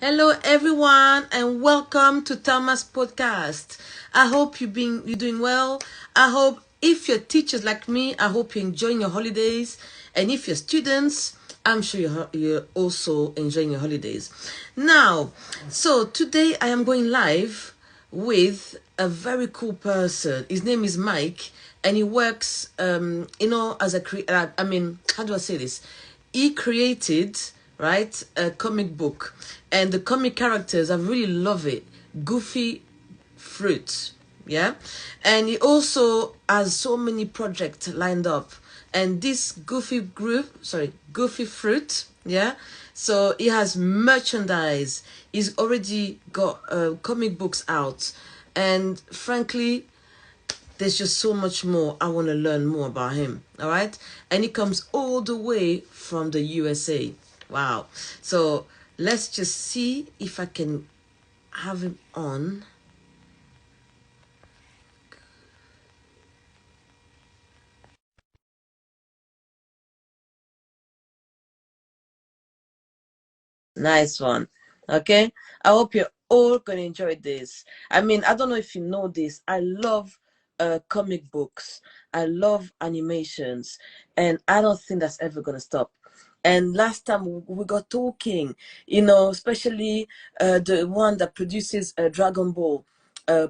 Hello, everyone, and welcome to Telmas Podcast. I hope you're doing well. I hope if you're teachers like me, I hope you're enjoying your holidays, and if you're students, I'm sure you're also enjoying your holidays. Now, so today I am going live with a very cool person. His name is Mike, and he works, as a how do I say this? He created, right, a comic book, and the comic characters, I really love it. Goofy Fruit, yeah, and he also has so many projects lined up, and this Goofy Fruit, yeah. So he has merchandise. He's already got comic books out, and frankly, there's just so much more. I want to learn more about him. All right. And he comes all the way from the USA. Wow. So let's just see if I can have him on. Nice one. Okay. I hope you're all going to enjoy this. I mean, I don't know if you know this. I love comic books. I love animations. And I don't think that's ever going to stop. And last time we got talking, especially the one that produces Dragon Ball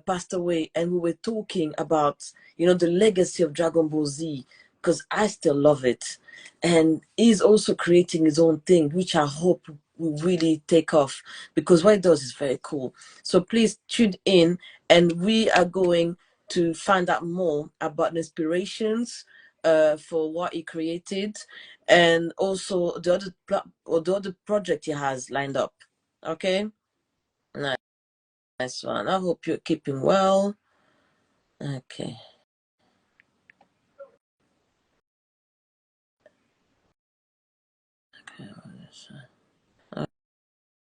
passed away. And we were talking about, the legacy of Dragon Ball Z, because I still love it. And he's also creating his own thing, which I hope will really take off, because what it does is very cool. So please tune in, and we are going to find out more about the inspirations for what he created, and also the other project he has lined up. Okay, nice one. I hope you're keeping well. Okay.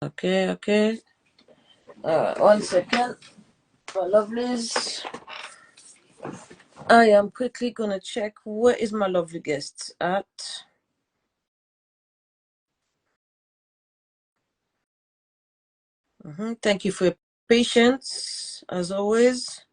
Okay. One second, my lovelies. I am quickly gonna check where is my lovely guest at. Thank you for your patience, as always.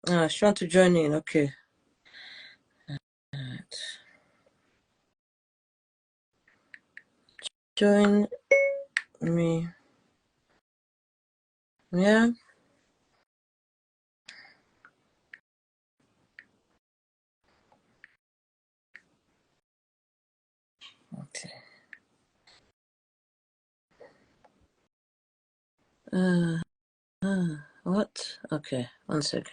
She's trying to join in. Okay. Right. Join me. Yeah. Okay. What? Okay. One second.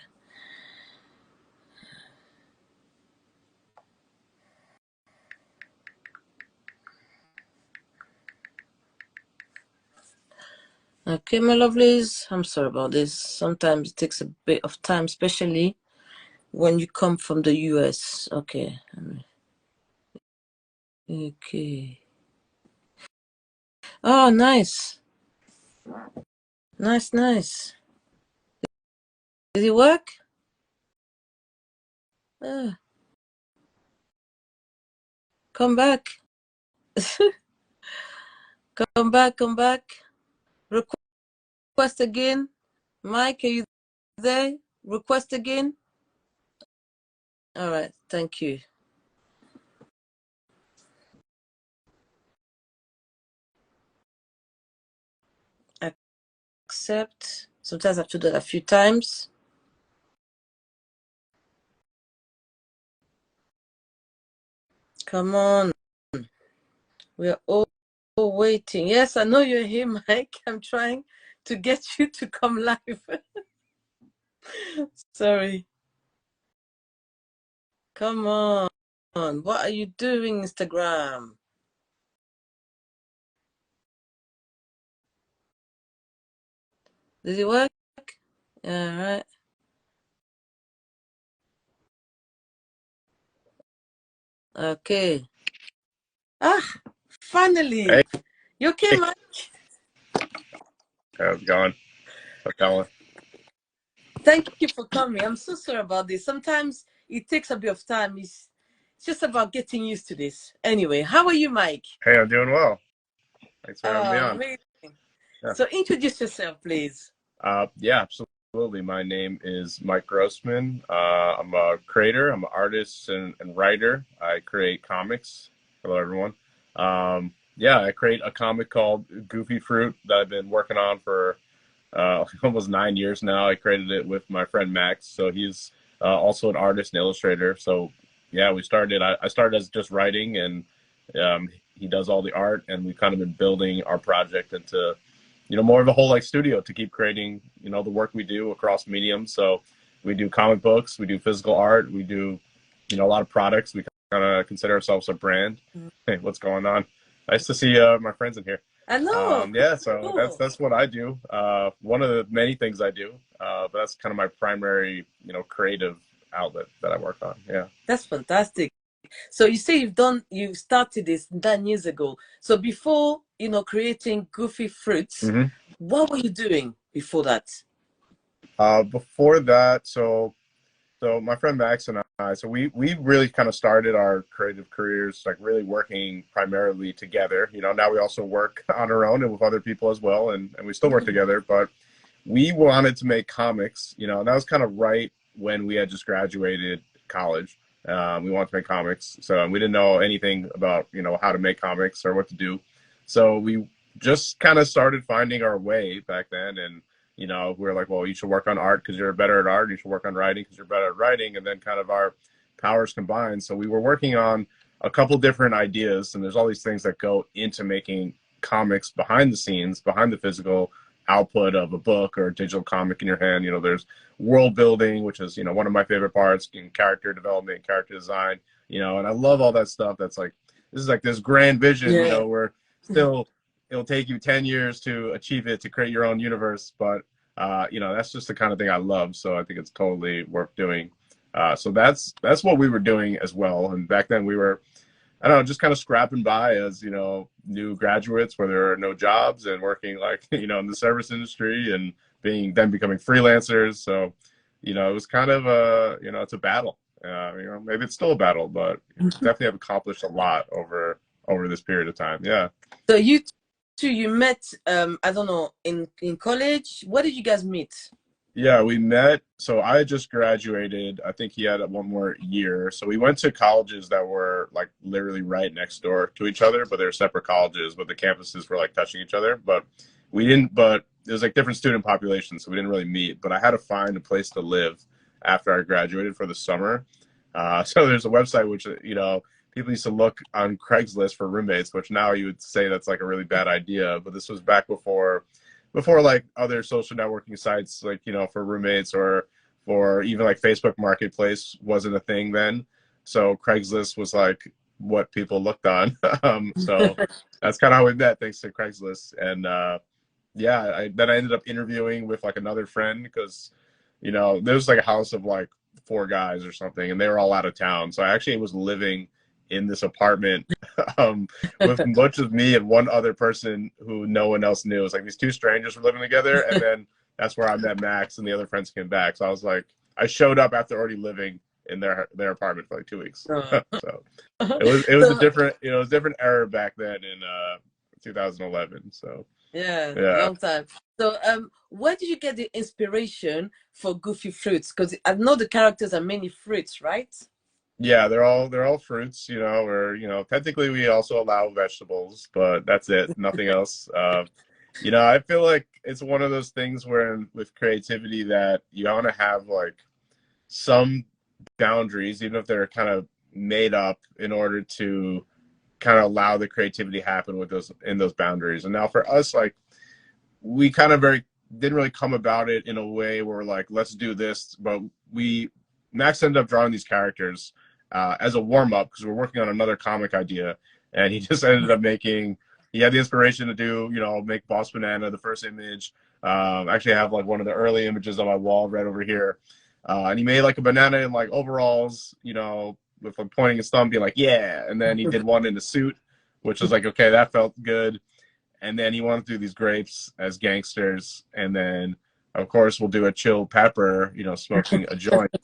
Okay, my lovelies. I'm sorry about this. Sometimes it takes a bit of time, especially when you come from the US. Okay. Okay. Oh, nice. Nice. Did it work? Come back. Come back. Request again. Mike, are you there? Request again. All right. Thank you. Accept. Sometimes I have to do that a few times. Come on. We are all waiting. Yes, I know you're here, Mike. I'm trying to get you to come live. Sorry. Come on. What are you doing, Instagram? Did it work? All right. Okay. Finally. Hey, You okay, Mike? how's it going? What's going? Thank you for coming. I'm so sorry about this. Sometimes it takes a bit of time. It's just about getting used to this. Anyway, how are you, Mike? Hey, I'm doing well. Thanks for having me on. Amazing. Yeah. So introduce yourself, please. Yeah, absolutely. My name is Mike Grossman. I'm a creator. I'm an artist and writer. I create comics. Hello, everyone. Yeah, I create a comic called Goofy Fruit that I've been working on for almost 9 years now. I created it with my friend Max. So he's also an artist and illustrator. So yeah, we started. I started as just writing, and he does all the art, and we've kind of been building our project into more of a whole like studio to keep creating, the work we do across mediums. So we do comic books, we do physical art, we do, a lot of products. We kind of consider ourselves a brand. Hey, what's going on? Nice to see my friends in here. Hello. Yeah, so Cool. that's what I do. One of the many things I do, but that's kind of my primary, creative outlet that I work on. Yeah. That's fantastic. So you say you started this 9 years ago. So before, creating Goofy Fruits, Mm-hmm. what were you doing before that? Before that, so my friend Max and I, so we really kind of started our creative careers like really working primarily together. Now we also work on our own and with other people as well, and we still work together. But we wanted to make comics, and that was kind of right when we had just graduated college. We wanted to make comics, so we didn't know anything about how to make comics or what to do. So we just kind of started finding our way back then, and we were like, well, you should work on art because you're better at art. You should work on writing because you're better at writing. And then kind of our powers combined. So we were working on a couple different ideas, and there's all these things that go into making comics behind the scenes, behind the physical output of a book or a digital comic in your hand. There's world building, which is, one of my favorite parts, and character development, character design, and I love all that stuff. That's like, this is like this grand vision, Yeah. where still it'll take you 10 years to achieve it, to create your own universe. But, that's just the kind of thing I love. So I think it's totally worth doing. So that's what we were doing as well. And back then we were, I don't know, just kind of scrapping by as, new graduates where there are no jobs, and working like, in the service industry, and becoming freelancers. So, it was kind of it's a battle. Maybe it's still a battle, but definitely have accomplished a lot over this period of time. Yeah. So you two, you met, I don't know, in college. Where did you guys meet? Yeah, we met. So I had just graduated. I think he had one more year. So we went to colleges that were like literally right next door to each other, but they're separate colleges, but the campuses were like touching each other. But it was like different student populations, so we didn't really meet. But I had to find a place to live after I graduated for the summer. So there's a website which, people used to look on Craigslist for roommates, which now you would say that's like a really bad idea. But this was back before like other social networking sites, like, for roommates, or even like Facebook Marketplace wasn't a thing then. So Craigslist was like what people looked on. So that's kind of how we met, thanks to Craigslist. And yeah, then I ended up interviewing with like another friend, because there was like a house of like 4 guys or something, and they were all out of town. So I actually was living in this apartment with a bunch of me and one other person who no one else knew. It was like these 2 strangers were living together, and then that's where I met Max, and the other friends came back. So I was like, I showed up after already living in their apartment for like 2 weeks. So it was a different, it was a different era back then in 2011. So Yeah, yeah. long time. So where did you get the inspiration for Goofy Fruits? Because I know the characters are mainly fruits, right? Yeah, they're all fruits, or technically we also allow vegetables, but that's it, nothing else. I feel like it's one of those things where with creativity that you want to have like some boundaries, even if they're kind of made up, in order to kind of allow the creativity to happen with those boundaries. And now for us, like, we kind of didn't really come about it in a way where we're like, let's do this, but Max ended up drawing these characters as a warm-up, because we're working on another comic idea, and he just ended up he had the inspiration to do, make Boss Banana the first image. Actually, I have like one of the early images on my wall right over here, and he made like a banana in like overalls, with like pointing his thumb, being like, yeah. And then he did one in a suit, which was like, okay, that felt good. And then he wanted to do these grapes as gangsters, and then of course, we'll do a chill pepper, you know, smoking a joint.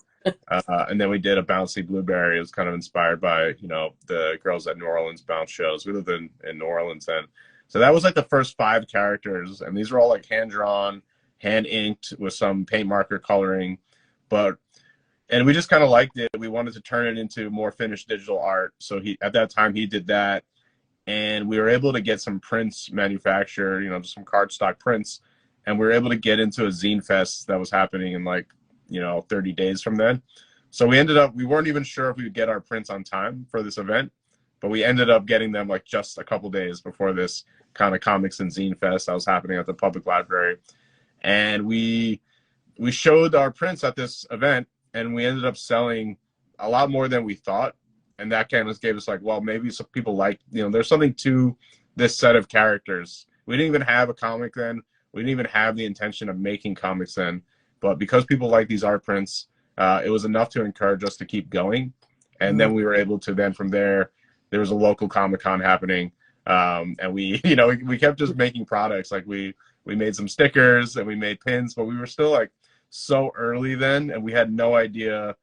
And then we did a bouncy blueberry. It was kind of inspired by, you know, the Girls at New Orleans bounce shows. We lived in New Orleans then. So that was like the first 5 characters. And these were all like hand-drawn, hand-inked with some paint marker coloring. And we just kind of liked it. We wanted to turn it into more finished digital art. So at that time, he did that. And we were able to get some prints manufactured, you know, just some cardstock prints. And we were able to get into a zine fest that was happening in like, you know, 30 days from then. So we weren't even sure if we would get our prints on time for this event, but we ended up getting them like just a couple days before this kind of comics and zine fest that was happening at the public library. And we showed our prints at this event, and we ended up selling a lot more than we thought. And that kind of gave us like, well, maybe some people like, you know, there's something to this set of characters. We didn't even have a comic then. We didn't even have the intention of making comics then. But because people like these art prints, it was enough to encourage us to keep going. And then we were able to then from there was a local Comic-Con happening. And we, you know, we kept just making products. Like we made some stickers and we made pins, but we were still like so early then. And we had no idea,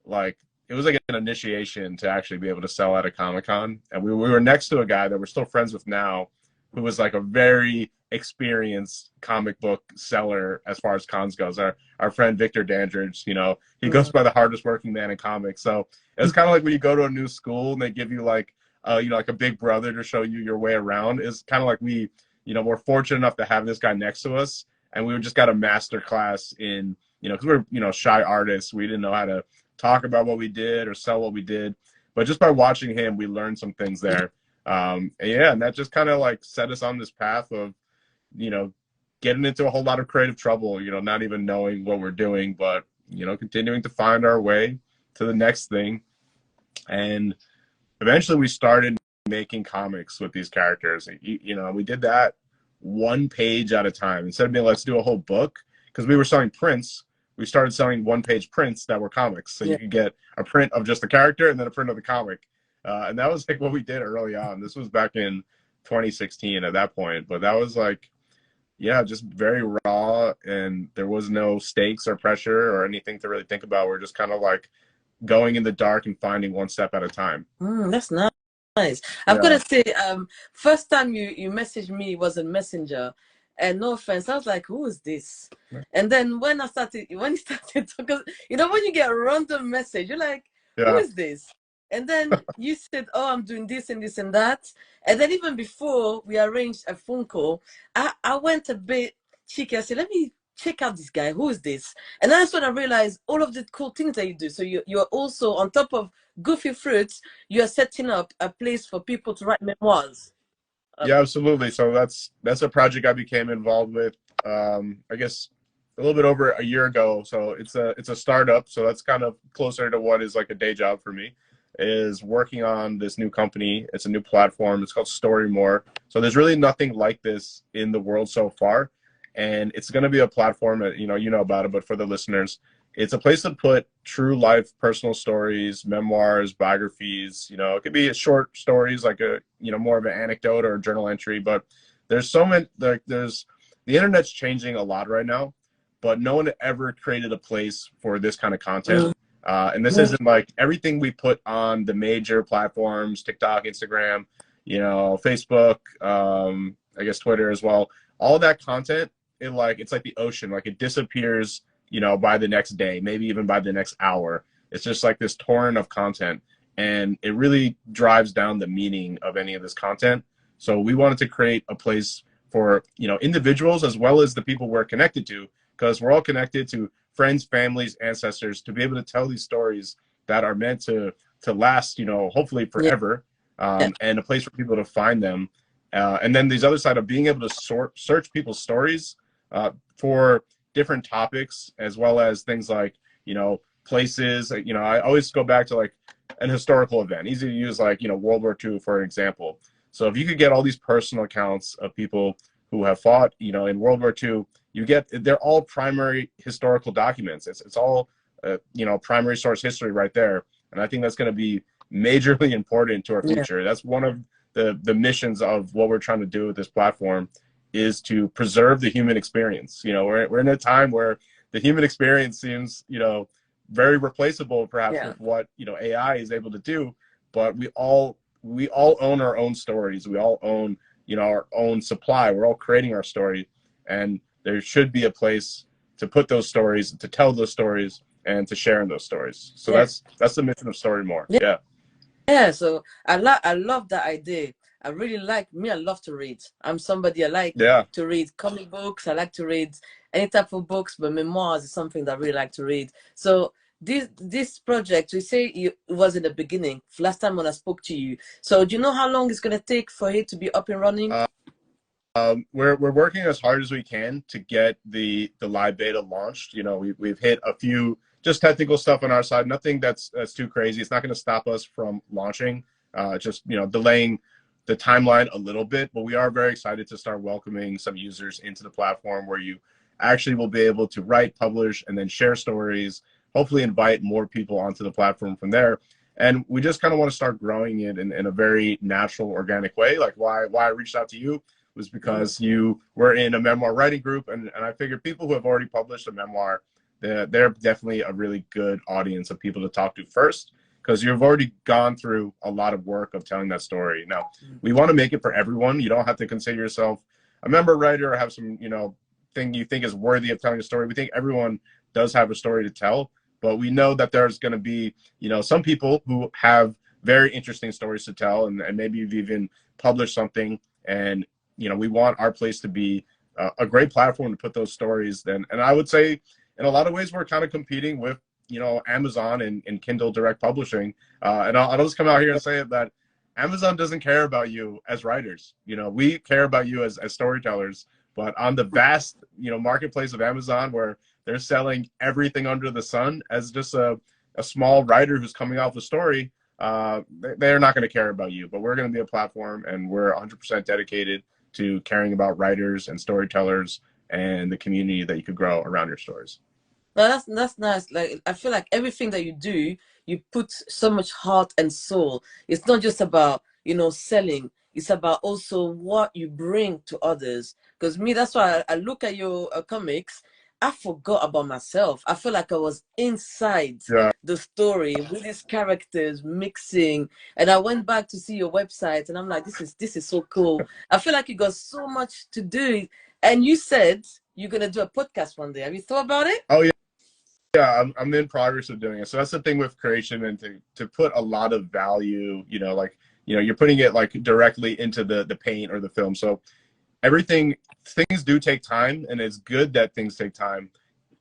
like, it was like an initiation to actually be able to sell at a Comic-Con. And we were next to a guy that we're still friends with now, who was like a very experienced comic book seller as far as cons goes. Our friend Victor Dandridge, you know, he goes by the hardest working man in comics. So it was kind of like when you go to a new school and they give you like, you know, like a big brother to show you your way around. It's kind of like we, you know, we're fortunate enough to have this guy next to us, and we just got a master class in, you know, because we're, you know, shy artists. We didn't know how to talk about what we did or sell what we did, but just by watching him, we learned some things there. And that just kind of like set us on this path of, you know, getting into a whole lot of creative trouble, you know, not even knowing what we're doing, but, you know, continuing to find our way to the next thing. And eventually we started making comics with these characters. You know, we did that one page at a time. Instead of being, let's do a whole book, because we were selling prints, we started selling one-page prints that were comics. So you could get a print of just the character and then a print of the comic. And that was like what we did early on. This was back in 2016 at that point. But that was like, yeah, just very raw, and there was no stakes or pressure or anything to really think about. We're just kind of like going in the dark and finding one step at a time. That's nice. I've got to say, first time you messaged me was a messenger, and no offense, I was like, who is this? And then when you started talking, you know, when you get a random message, you're like, who is this? And then you said, oh, I'm doing this and this and that. And then even before we arranged a phone call, I went a bit cheeky. I said, let me check out this guy. Who is this? And that's when I realized all of the cool things that you do. So you're also, on top of Goofy Fruits, you're setting up a place for people to write memoirs. Yeah, absolutely. So that's a project I became involved with, I guess, a little bit over a year ago. So it's a startup. So that's kind of closer to what is like a day job for me, is working on this new company. It's a new platform. It's called Storymore. So there's really nothing like this in the world so far. And it's going to be a platform that, you know about it, but for the listeners, it's a place to put true life, personal stories, memoirs, biographies. You know, it could be short stories, like a, you know, more of an anecdote or a journal entry, but there's so many, like the internet's changing a lot right now, but no one ever created a place for this kind of content. And this isn't like everything we put on the major platforms, TikTok, Instagram, you know, Facebook, I guess Twitter as well. All that content, it's like the ocean, like it disappears, you know, by the next day, maybe even by the next hour. It's just like this torrent of content, and it really drives down the meaning of any of this content. So we wanted to create a place for, you know, individuals as well as the people we're connected to, because we're all connected to friends, families, ancestors, to be able to tell these stories that are meant to last, you know, hopefully forever, and a place for people to find them. And then these other side of being able to search people's stories for different topics, as well as things like, you know, places. You know, I always go back to like an historical event. Easy to use, like, you know, World War II, for example. So if you could get all these personal accounts of people who have fought, you know, in World War II, they're all primary historical documents. It's all, you know, primary source history right there. And I think that's going to be majorly important to our future. That's one of the missions of what we're trying to do with this platform, is to preserve the human experience. You know, we're in a time where the human experience seems, you know, very replaceable perhaps with what, you know, AI is able to do, but we all own our own stories. We all own, you know, our own supply. We're all creating our story, and there should be a place to put those stories, to tell those stories, and to share in those stories. So that's the mission of Story More. Yeah, so I love that idea. I really like me. I love to read. I'm somebody I like to read comic books. I like to read any type of books, but memoirs is something that I really like to read. So this project, we say it was in the beginning, last time when I spoke to you. So do you know how long it's gonna take for it to be up and running? We're working as hard as we can to get the live beta launched. You know, we've hit a few just technical stuff on our side, nothing that's too crazy. It's not going to stop us from launching, just, you know, delaying the timeline a little bit, but we are very excited to start welcoming some users into the platform where you actually will be able to write, publish, and then share stories, hopefully invite more people onto the platform from there. And we just kind of want to start growing it in a very natural, organic way. Like why I reached out to you was because you were in a memoir writing group, and I figured people who have already published a memoir, they're definitely a really good audience of people to talk to first, because you've already gone through a lot of work of telling that story. Now, we want to make it for everyone. You don't have to consider yourself a memoir writer or have some, you know, thing you think is worthy of telling a story. We think everyone does have a story to tell, but we know that there's going to be, you know, some people who have very interesting stories to tell, and maybe you've even published something, and, you know, we want our place to be a great platform to put those stories. And I would say, in a lot of ways, we're kind of competing with, you know, Amazon and Kindle Direct Publishing. And I'll just come out here and say it, that Amazon doesn't care about you as writers. You know, we care about you as storytellers. But on the vast, you know, marketplace of Amazon, where they're selling everything under the sun, as just a small writer who's coming off a story, they're not going to care about you. But we're going to be a platform, and we're 100% dedicated to caring about writers and storytellers and the community that you could grow around your stories. Well, that's nice. Like, I feel like everything that you do, you put so much heart and soul. It's not just about, you know, selling. It's about also what you bring to others. Because me, that's why I look at your comics. I forgot about myself. I feel like I was inside the story with these characters mixing, and I went back to see your website, and I'm like, this is so cool. I feel like you got so much to do. And you said you're gonna do a podcast one day. Have you thought about it? Oh yeah. Yeah, I'm in progress of doing it. So that's the thing with creation, and to put a lot of value, you know, like, you know, you're putting it like directly into the paint or the film. So things do take time, and it's good that things take time.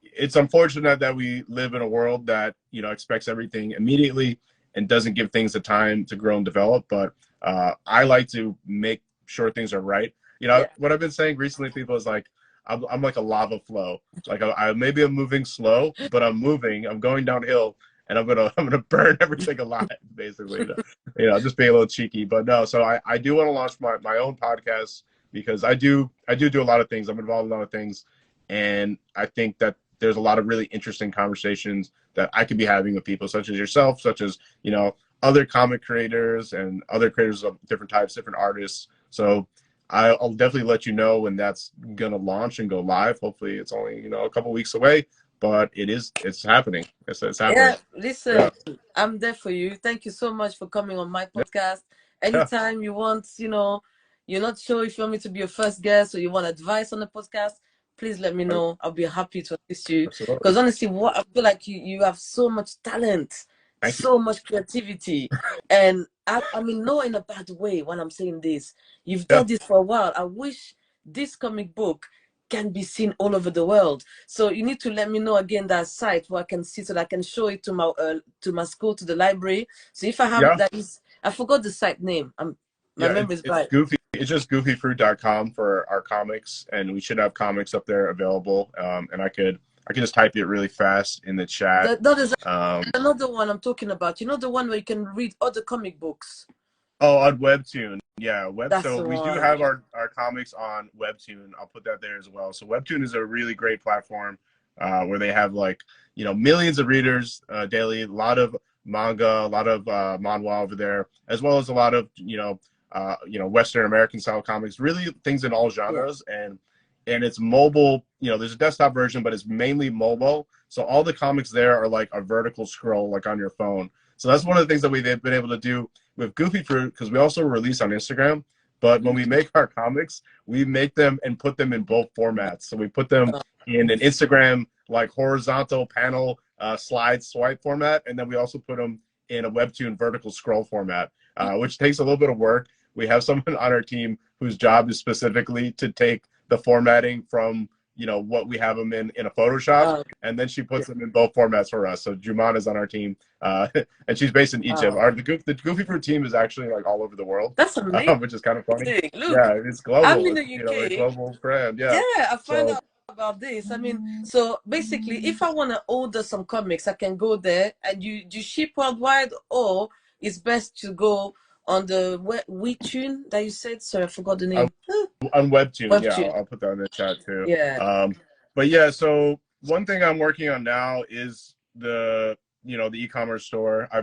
It's unfortunate that we live in a world that, you know, expects everything immediately and doesn't give things the time to grow and develop. But I like to make sure things are right. You know, what I've been saying recently to people is like, I'm like a lava flow. Like maybe I'm moving slow, but I'm moving. I'm going downhill, and I'm gonna burn everything alive, basically. You know, just being a little cheeky. But no, so I do want to launch my own podcast, because I do a lot of things. I'm involved in a lot of things, and I think that there's a lot of really interesting conversations that I could be having with people such as yourself, such as, you know, other comic creators and other creators of different types, different artists. So I'll definitely let you know when that's gonna launch and go live. Hopefully, it's only, you know, a couple weeks away, but it's happening. It's happening. Yeah, listen, I'm there for you. Thank you so much for coming on my podcast. Anytime you want, you know, you're not sure if you want me to be your first guest or you want advice on the podcast, please let me know. I'll be happy to assist you. Because honestly, what I feel like you have so much talent, so much creativity, and I mean, not in a bad way when I'm saying this. You've done this for a while. I wish this comic book can be seen all over the world. So you need to let me know again that site where I can see, so that I can show it to my school, to the library. So if I have that is, I forgot the site name. My memory is bad. Goofy. It's just goofyfruit.com for our comics, and we should have comics up there available. And I could just type it really fast in the chat. That is another one I'm talking about. You know, the one where you can read other comic books. Oh, on Webtoon. Yeah, so we do have our comics on Webtoon. I'll put that there as well. So Webtoon is a really great platform where they have, like, you know, millions of readers daily, a lot of manga, a lot of manhwa over there, as well as a lot of, you know, Western American style comics, really things in all genres. And it's mobile. There's a desktop version, but it's mainly mobile. So all the comics there are like a vertical scroll, like on your phone. So that's one of the things that we've been able to do with Goofy Fruit, because we also release on Instagram. But when we make our comics, we make them and put them in both formats. So we put them in an Instagram like horizontal panel slide swipe format, and then we also put them in a webtoon vertical scroll format, which takes a little bit of work. We have someone on our team whose job is specifically to take the formatting from what we have them in a Photoshop, and then she puts them in both formats for us. So Juman is on our team, and she's based in Egypt. The Goofy Fruit team is actually like all over the world. That's amazing. Which is kind of funny. Look, yeah, it's global. I'm in the UK. A global brand. Yeah. I found out about this. I mean, so basically, if I want to order some comics, I can go there, and you ship worldwide, or it's best to go on the webtoon that you said. Sorry, I forgot the name. On webtoon. Yeah, I'll put that in the chat too. Yeah. But yeah, so one thing I'm working on now is the e-commerce store. I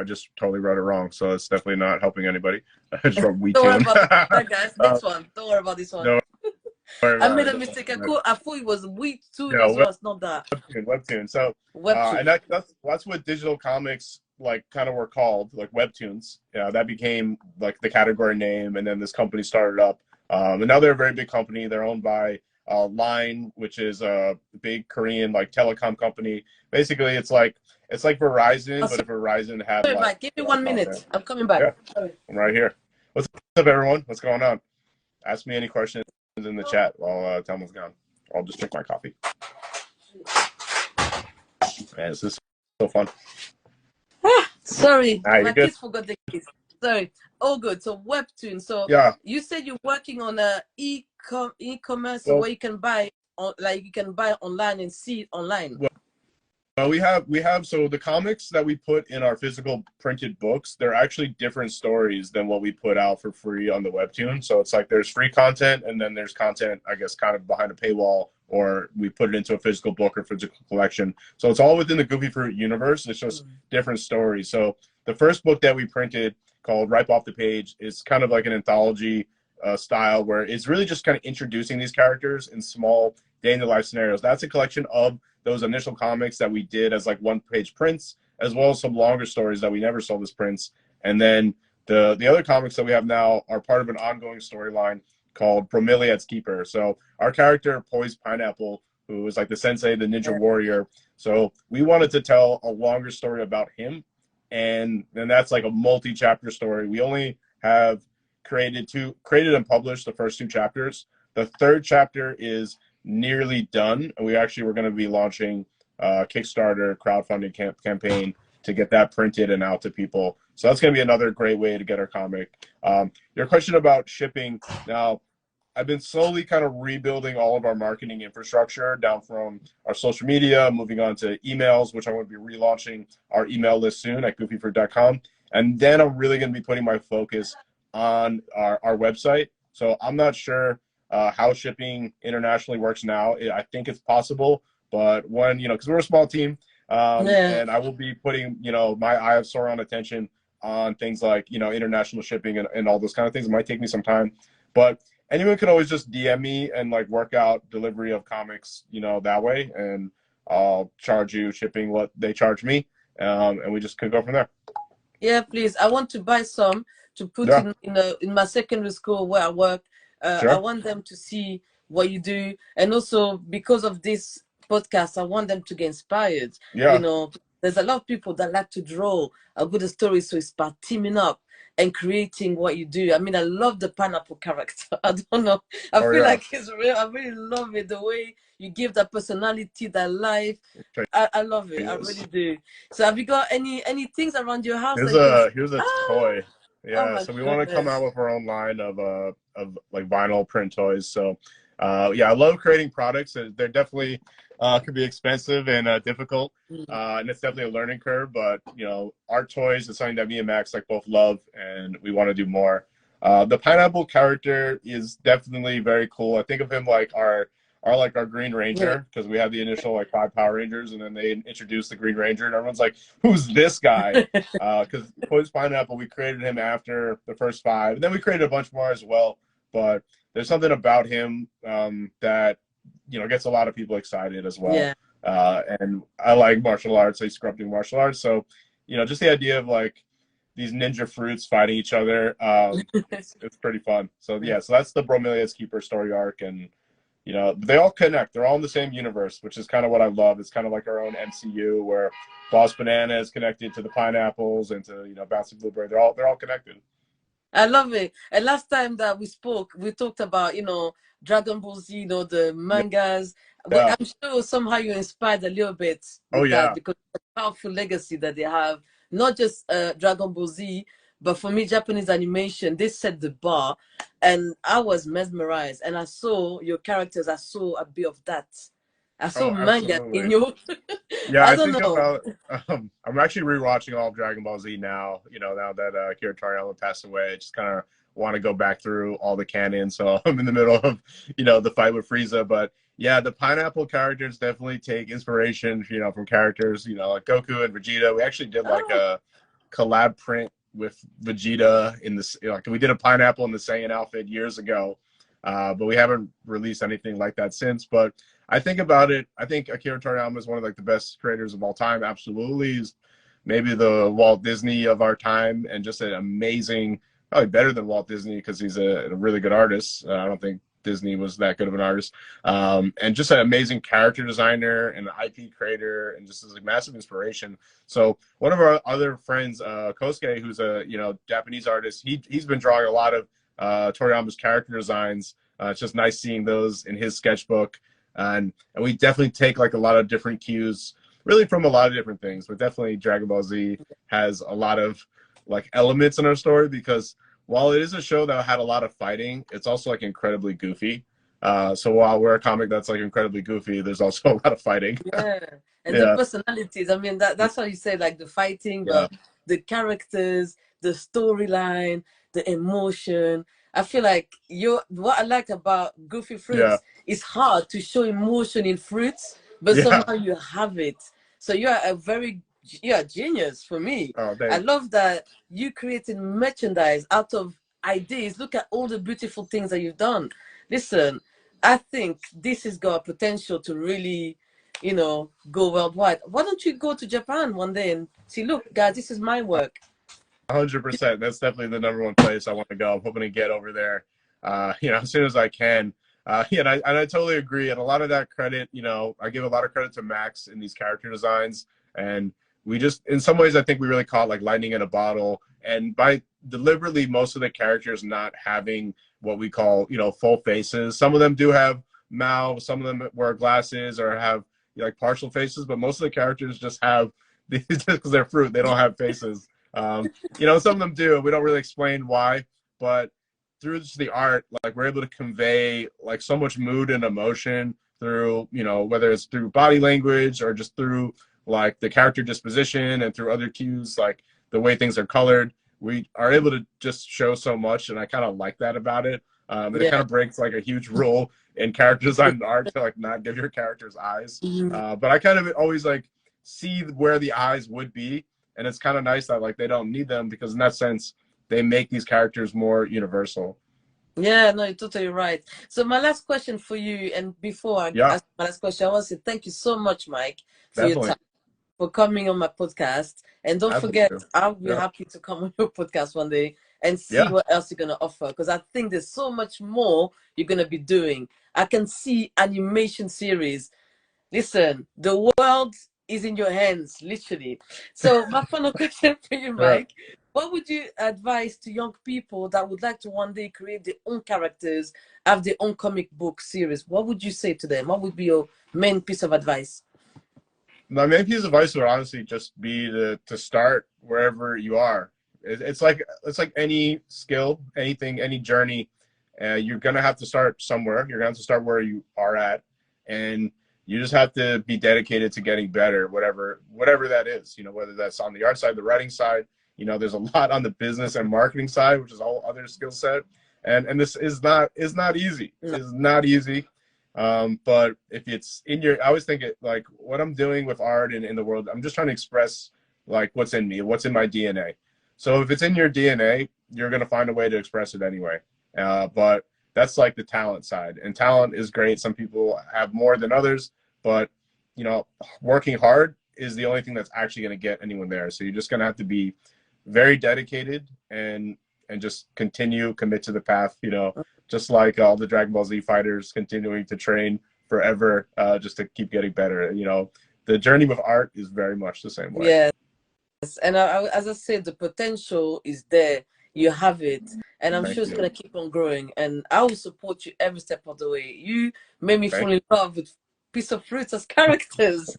just totally wrote it wrong, so it's definitely not helping anybody. I just wrote WeTune. Don't worry about that, guys. Next one. Don't worry about this one. No, I made a mistake. I thought it was WeTune as well. It's not that. Webtoon. So and that's what digital comics like kind of were called, like webtoons. That became like the category name, and then this company started up. And now they're a very big company. They're owned by Line, which is a big Korean like telecom company. Basically, it's like Verizon, but if Verizon had like. Give me 1 minute. I'm coming back. Yeah. I'm right here. What's up, everyone? What's going on? Ask me any questions in the chat while Telma's gone. I'll just drink my coffee. Man, this is so fun. Sorry, my kids forgot the keys. Sorry. Oh, good. So webtoon. So you said you're working on a e-commerce where you can buy online and see it online. Well, we have so the comics that we put in our physical printed books, they're actually different stories than what we put out for free on the webtoon. So it's like there's free content, and then there's content, I guess, kind of behind a paywall, or we put it into a physical book or physical collection. So it's all within the Goofy Fruit universe. It's just different stories. So the first book that we printed, called Ripe Off the Page, is kind of like an anthology style, where it's really just kind of introducing these characters in small day-in-the-life scenarios. That's a collection of those initial comics that we did as like one-page prints, as well as some longer stories that we never sold as prints. And then the other comics that we have now are part of an ongoing storyline called Bromeliad's Keeper. So our character, Poised Pineapple, who is like the sensei, the ninja warrior. So we wanted to tell a longer story about him. And then that's like a multi-chapter story. We only have created and published the first 2 chapters. The third chapter is nearly done, and we're going to be launching a Kickstarter crowdfunding campaign to get that printed and out to people. So that's going to be another great way to get our comic. Your question about shipping. Now, I've been slowly kind of rebuilding all of our marketing infrastructure, down from our social media, moving on to emails, which I'm going to be relaunching our email list soon at goofyfruit.com. And then I'm really going to be putting my focus on our website. So I'm not sure how shipping internationally works now. I think it's possible, but when, because we're a small team, and I will be putting, my eye of Sauron attention on things like, international shipping and all those kind of things. It might take me some time, but anyone can always just DM me and like work out delivery of comics, that way. And I'll charge you shipping what they charge me. And we just could go from there. Yeah, please. I want to buy some to put in my secondary school where I work. Sure. I want them to see what you do. And also because of this podcast, I want them to get inspired. Yeah. There's a lot of people that like to draw a good story. So it's about teaming up and creating what you do. I mean, I love the pineapple character. I don't know. I feel like it's real. I really love it. The way you give that personality, that life. I love it. I really do. So have you got any things around your house? Here's a toy. Yeah. So we want to come out with our own line of like vinyl print toys. So I love creating products. They're definitely could be expensive and difficult, and it's definitely a learning curve. But our toys is something that me and Max like both love, and we want to do more. The pineapple character is definitely very cool. I think of him like our our Green Yeah. Ranger, because we had the initial like 5 Power Rangers, and then they introduced the Green Ranger, and everyone's like, "Who's this guy?" Because Poison Pineapple, we created him after the first 5, and then we created a bunch more as well. But there's something about him that gets a lot of people excited as well. Yeah. And I like martial arts. I grew up doing martial arts, so just the idea of like these ninja fruits fighting each other, it's pretty fun. So yeah, so that's the Bromeliad's Keeper story arc, and they all connect. They're all in the same universe, which is kind of what I love. It's kind of like our own MCU where Boss Banana is connected to the pineapples and to Bouncy Blueberry. They're all connected. I love it. And last time that we spoke, we talked about, Dragon Ball Z, the mangas. But Yeah. I'm sure somehow you inspired a little bit with that, because it's a powerful legacy that they have. Not just Dragon Ball Z, but for me, Japanese animation, they set the bar. And I was mesmerized. And I saw your characters. I saw a bit of that. I saw manga in your... Yeah, I I don't think know. about. I'm actually rewatching all of Dragon Ball Z now. Now that Akira Toriyama passed away, I just kind of want to go back through all the canon. So I'm in the middle of the fight with Frieza. But yeah, the pineapple characters definitely take inspiration from characters like Goku and Vegeta. We actually did like a collab print with Vegeta in this. We did a pineapple in the Saiyan outfit years ago, but we haven't released anything like that since. But I think about it. I think Akira Toriyama is one of like the best creators of all time. Absolutely, he's maybe the Walt Disney of our time, and just an amazing, probably better than Walt Disney because he's a really good artist. I don't think Disney was that good of an artist, and just an amazing character designer and an IP creator, and just as a massive inspiration. So one of our other friends, Kosuke, who's a Japanese artist, he's been drawing a lot of Toriyama's character designs. It's just nice seeing those in his sketchbook. And we definitely take like a lot of different cues, really from a lot of different things. But definitely Dragon Ball Z has a lot of like elements in our story, because while it is a show that had a lot of fighting, it's also like incredibly goofy. So while we're a comic that's like incredibly goofy, there's also a lot of fighting. Yeah, and the personalities. I mean, that's how you say like the fighting, but the characters, the storyline, the emotion. I feel like what I like about Goofy Fruits is hard to show emotion in fruits, but somehow you have it. So you're a genius for me. I love that you created merchandise out of ideas. Look at all the beautiful things that you've done. Listen, I think this has got potential to really, go worldwide. Why don't you go to Japan one day and see, look, guys, this is my work. 100%. That's definitely the number one place I want to go. I'm hoping to get over there, as soon as I can. And I totally agree. And a lot of that credit, I give a lot of credit to Max in these character designs. And we just, in some ways, I think we really caught like lightning in a bottle. And by deliberately most of the characters not having what we call, full faces. Some of them do have mouths. Some of them wear glasses or have like partial faces. But most of the characters just have, just because they're fruit, they don't have faces. Some of them do. We don't really explain why, but through just the art, like we're able to convey like so much mood and emotion through, whether it's through body language or just through like the character disposition and through other cues, like the way things are colored. We are able to just show so much, and I kind of like that about it. And it kind of breaks like a huge rule in character design and art to like not give your characters eyes. But I kind of always like see where the eyes would be. And it's kind of nice that like they don't need them, because in that sense, they make these characters more universal. Yeah, no, you're totally right. So my last question for you, and before I ask my last question, I want to say thank you so much, Mike, for your time, for coming on my podcast. And don't forget, I'll be happy to come on your podcast one day and see what else you're going to offer, because I think there's so much more you're going to be doing. I can see animation series. Listen, the world is in your hands, literally. So my final question for you, Mike, what would you advise to young people that would like to one day create their own characters, have their own comic book series? What would you say to them? What would be your main piece of advice? My main piece of advice would honestly just be to start wherever you are. It's like any skill, anything, any journey. You're gonna have to start somewhere. You're gonna have to start where you are at, and you just have to be dedicated to getting better, whatever that is. Whether that's on the art side, the writing side. There's a lot on the business and marketing side, which is a whole other skill set. And this is not easy. It's not easy. But if it's in your, I always think it like what I'm doing with art and in the world, I'm just trying to express like what's in me, what's in my DNA. So if it's in your DNA, you're going to find a way to express it anyway. But that's like the talent side, and talent is great. Some people have more than others, but you know, working hard is the only thing that's actually going to get anyone there. So you're just going to have to be very dedicated and just commit to the path, you know, just like all the Dragon Ball Z fighters continuing to train forever, just to keep getting better. You know, the journey with art is very much the same way. Yes. And as I said, the potential is there. You have it. And I'm sure it's going to keep on growing. And I will support you every step of the way. You made me fall in love with Piece of Fruits as characters.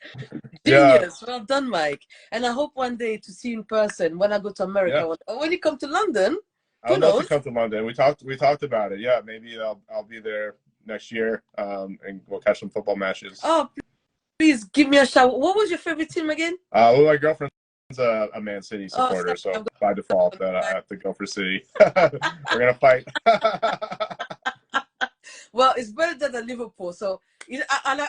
Genius. Well done, Mike. And I hope one day to see you in person when I go to America. Or when you come to London. I'd love to come to London. We talked about it. Yeah, maybe I'll be there next year, and we'll catch some football matches. Oh, please give me a shout. What was your favorite team again? Well, my girlfriend's a Man City supporter, so by default, I have to go for City. We're gonna fight. Well, it's better than Liverpool, so I'll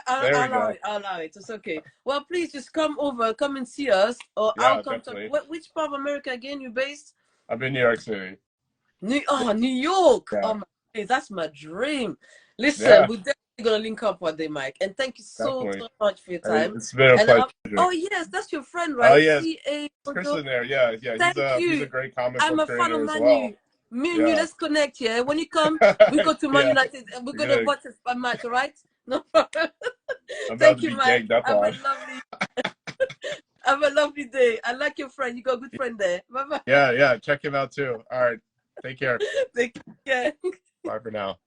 allow it. It's okay. Well, please just come over, come and see us, or I'll come to. Which part of America again you based? I'm in New York City. New York. Yeah. Oh my God, that's my dream. Listen, we're definitely gonna link up one day, Mike. And thank you so much for your time. It's been a pleasure. Oh yes, that's your friend, right? Oh yes, Chris in there. Yeah. He's a great comic book trainer as well. Me and you, let's connect. Yeah, when you come, we go to Man United and we're gonna watch a match. All right? No problem. Thank you, Mike. Have a lovely day. I like your friend. You got a good friend there. Bye bye. Yeah. Check him out too. All right. Take care. Take care. Bye for now.